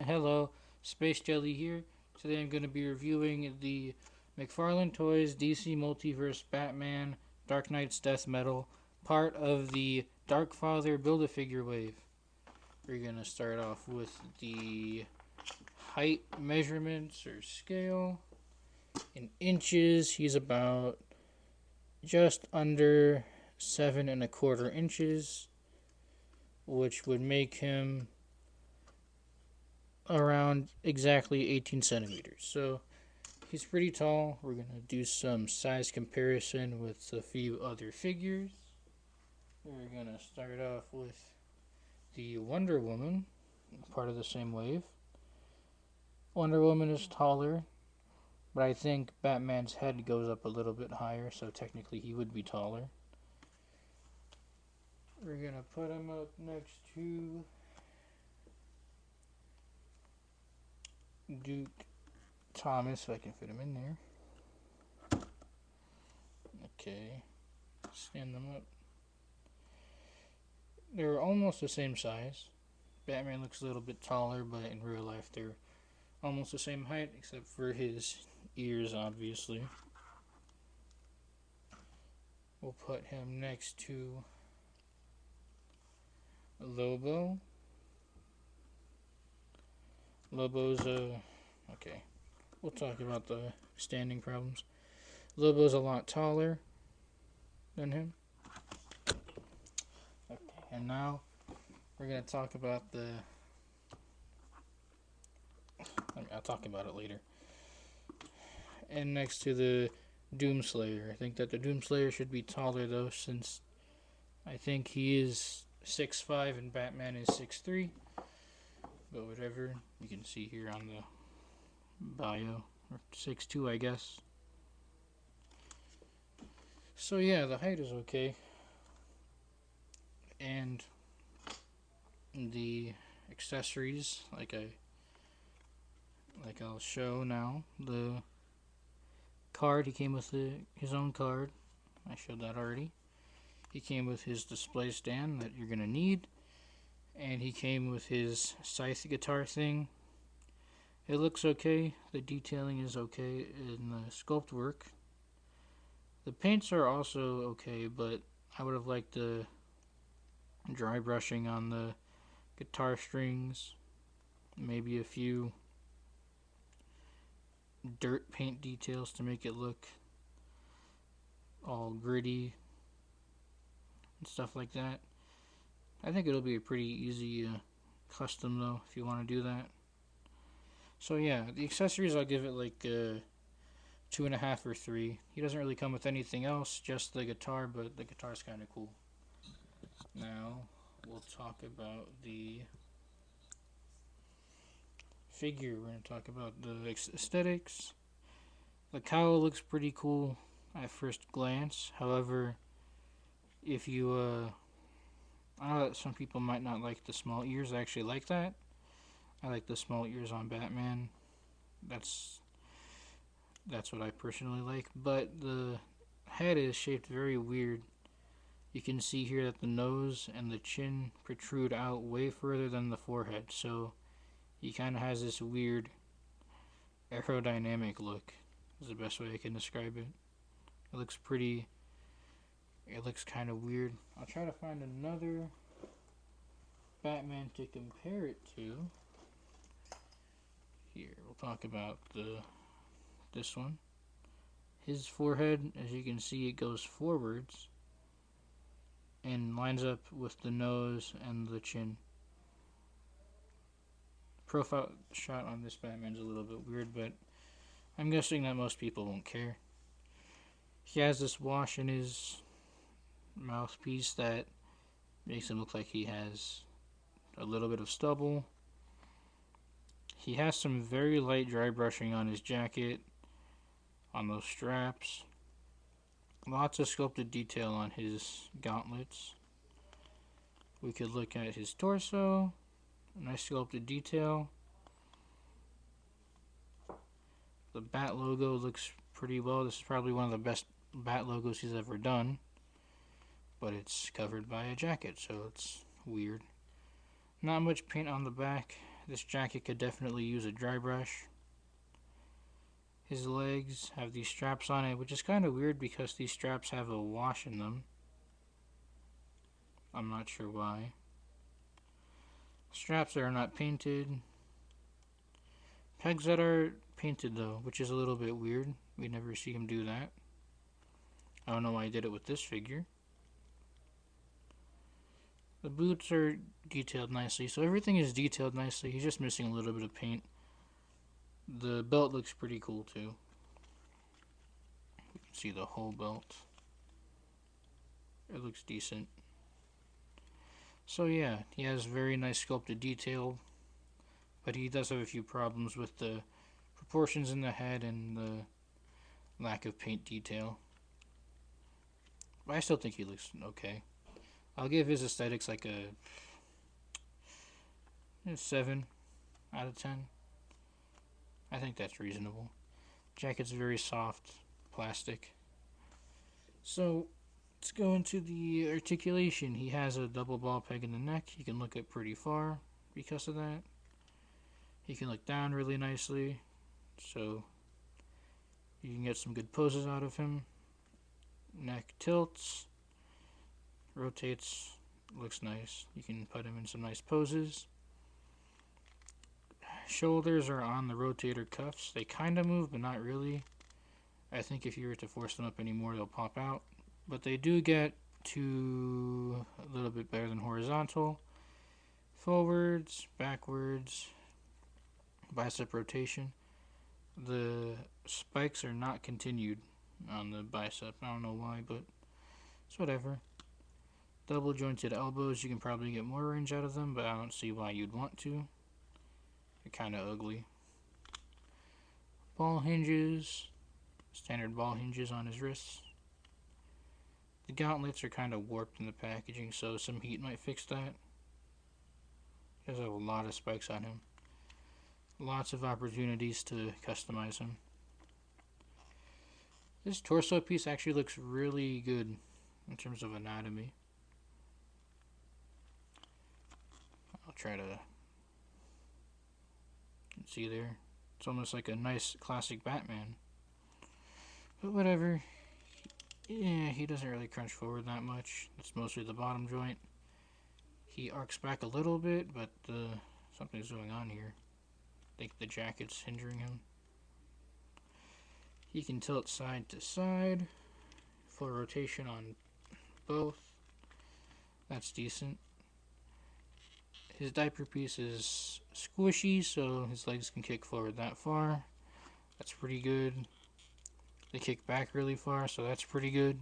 Hello, Space Jelly here. Today I'm going to be reviewing the McFarlane Toys DC Multiverse Batman Dark Knight's Death Metal, part of the Darkfather Build-A-Figure wave. We're going to start off with the height measurements or scale. In inches, he's about just under 7¼ inches, which would make him around exactly 18 centimeters. So he's pretty tall. We're going to do some size comparison with a few other figures. We're going to start off with the Wonder Woman, part of the same wave. Wonder Woman is taller, but I think Batman's head goes up a little bit higher, so technically he would be taller. We're going to put him up next to Duke Thomas, if I can fit him in there. Okay, stand them up. They're almost the same size. Batman looks a little bit taller, but in real life they're almost the same height, except for his ears, obviously. We'll put him next to Lobo. Lobo's okay. We'll talk about the standing problems. Lobo's a lot taller than him. Okay, and now we're gonna talk about the. I'll talk about it later. And next to the Doomslayer, I think that the Doomslayer should be taller though, since I think he is 6'5" and Batman is 6'3". But whatever, you can see here on the bio, or 6'2", I guess. So yeah, the height is okay, and the accessories, like I'll show now. The card, he came with his own card. I showed that already. He came with his display stand that you're gonna need, and he came with his scythe guitar thing. It looks okay. The detailing is okay in the sculpt work. The paints are also okay, but I would have liked the dry brushing on the guitar strings. Maybe a few dirt paint details to make it look all gritty and stuff like that. I think it'll be a pretty easy custom though, if you want to do that. So yeah, the accessories I'll give it like 2.5 or 3. He doesn't really come with anything else, just the guitar, but the guitar's kind of cool. Now we'll talk about the figure. We're going to talk about the aesthetics. The cowl looks pretty cool at first glance. However, if you I know that some people might not like the small ears. I actually like that. I like the small ears on Batman. That's what I personally like. But the head is shaped very weird. You can see here that the nose and the chin protrude out way further than the forehead. So he kind of has this weird aerodynamic look, is the best way I can describe it. It looks pretty. It looks kind of weird. I'll try to find another Batman to compare it to. Here, we'll talk about this one. His forehead, as you can see, it goes forwards and lines up with the nose and the chin. Profile shot on this Batman's a little bit weird, but I'm guessing that most people won't care. He has this wash in his mouthpiece that makes him look like he has a little bit of stubble. He has some very light dry brushing on his jacket, on those straps. Lots of sculpted detail on his gauntlets. We could look at his torso. Nice sculpted detail. The Bat logo looks pretty well. This is probably one of the best Bat logos he's ever done. But it's covered by a jacket, so it's weird. Not much paint on the back. This jacket could definitely use a dry brush. His legs have these straps on it, which is kind of weird because these straps have a wash in them. I'm not sure why. Straps are not painted. Pegs that are painted though, which is a little bit weird. We never see him do that. I don't know why he did it with this figure. The boots are detailed nicely, so everything is detailed nicely. He's just missing a little bit of paint. The belt looks pretty cool too. You can see the whole belt. It looks decent. So yeah, he has very nice sculpted detail, but he does have a few problems with the proportions in the head and the lack of paint detail. But I still think he looks okay. I'll give his aesthetics like a 7 out of 10. I think that's reasonable. Jacket's very soft plastic. So let's go into the articulation. He has a double ball peg in the neck. He can look up pretty far because of that. He can look down really nicely, so you can get some good poses out of him. Neck tilts, rotates, looks nice. You can put him in some nice poses. Shoulders are on the rotator cuffs. They kind of move, but not really. I think if you were to force them up anymore, they'll pop out. But they do get to a little bit better than horizontal. Forwards, backwards, bicep rotation. The spikes are not continued on the bicep. I don't know why, but it's whatever. Double jointed elbows, you can probably get more range out of them, but I don't see why you'd want to. They're kind of ugly. Ball hinges, standard ball hinges on his wrists. The gauntlets are kind of warped in the packaging, so some heat might fix that. He has a lot of spikes on him. Lots of opportunities to customize him. This torso piece actually looks really good in terms of anatomy. I'll try to see there. It's almost like a nice classic Batman. But whatever. Yeah, he doesn't really crunch forward that much. It's mostly the bottom joint. He arcs back a little bit, but something's going on here. I think the jacket's hindering him. He can tilt side to side. Full rotation on both. That's decent. His diaper piece is squishy, so his legs can kick forward that far. That's pretty good. They kick back really far, so that's pretty good.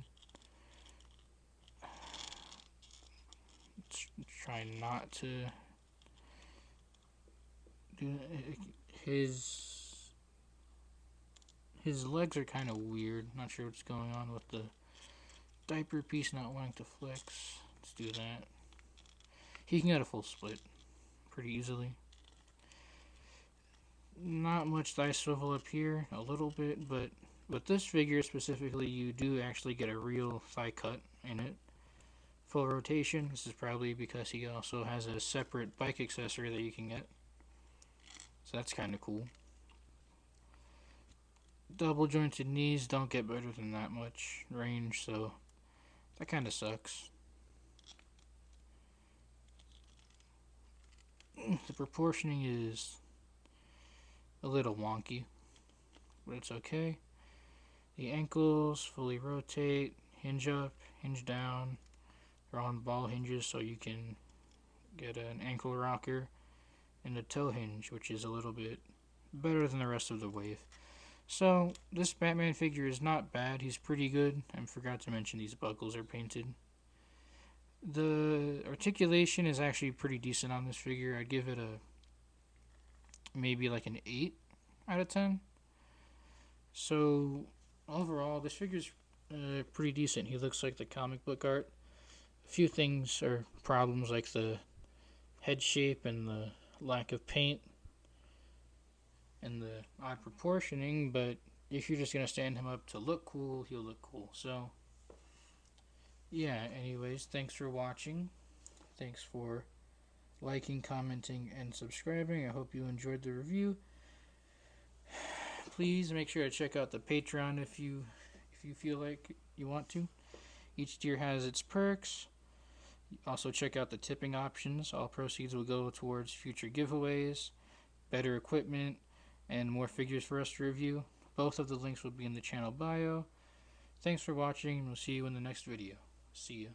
Let's try not to do his legs are kind of weird. Not sure what's going on with the diaper piece not wanting to flex. Let's do that. He can get a full split pretty easily. Not much thigh swivel up here, a little bit, but with this figure specifically, you do actually get a real thigh cut in it. Full rotation. This is probably because he also has a separate bike accessory that you can get. So that's kind of cool. Double jointed knees don't get better than that much range, so that kind of sucks. The proportioning is a little wonky, but it's okay. The ankles fully rotate, hinge up, hinge down. They're on ball hinges, so you can get an ankle rocker and a toe hinge, which is a little bit better than the rest of the wave. So this Batman figure is not bad. He's pretty good. I forgot to mention these buckles are painted. The articulation is actually pretty decent on this figure. I'd give it maybe like an 8 out of 10. So overall, this figure's pretty decent. He looks like the comic book art. A few things are problems like the head shape and the lack of paint and the odd proportioning, but if you're just going to stand him up to look cool, he'll look cool. So yeah, anyways, thanks for watching. Thanks for liking, commenting, and subscribing. I hope you enjoyed the review. Please make sure to check out the Patreon if you feel like you want to. Each tier has its perks. Also check out the tipping options. All proceeds will go towards future giveaways, better equipment, and more figures for us to review. Both of the links will be in the channel bio. Thanks for watching, and we'll see you in the next video. See ya.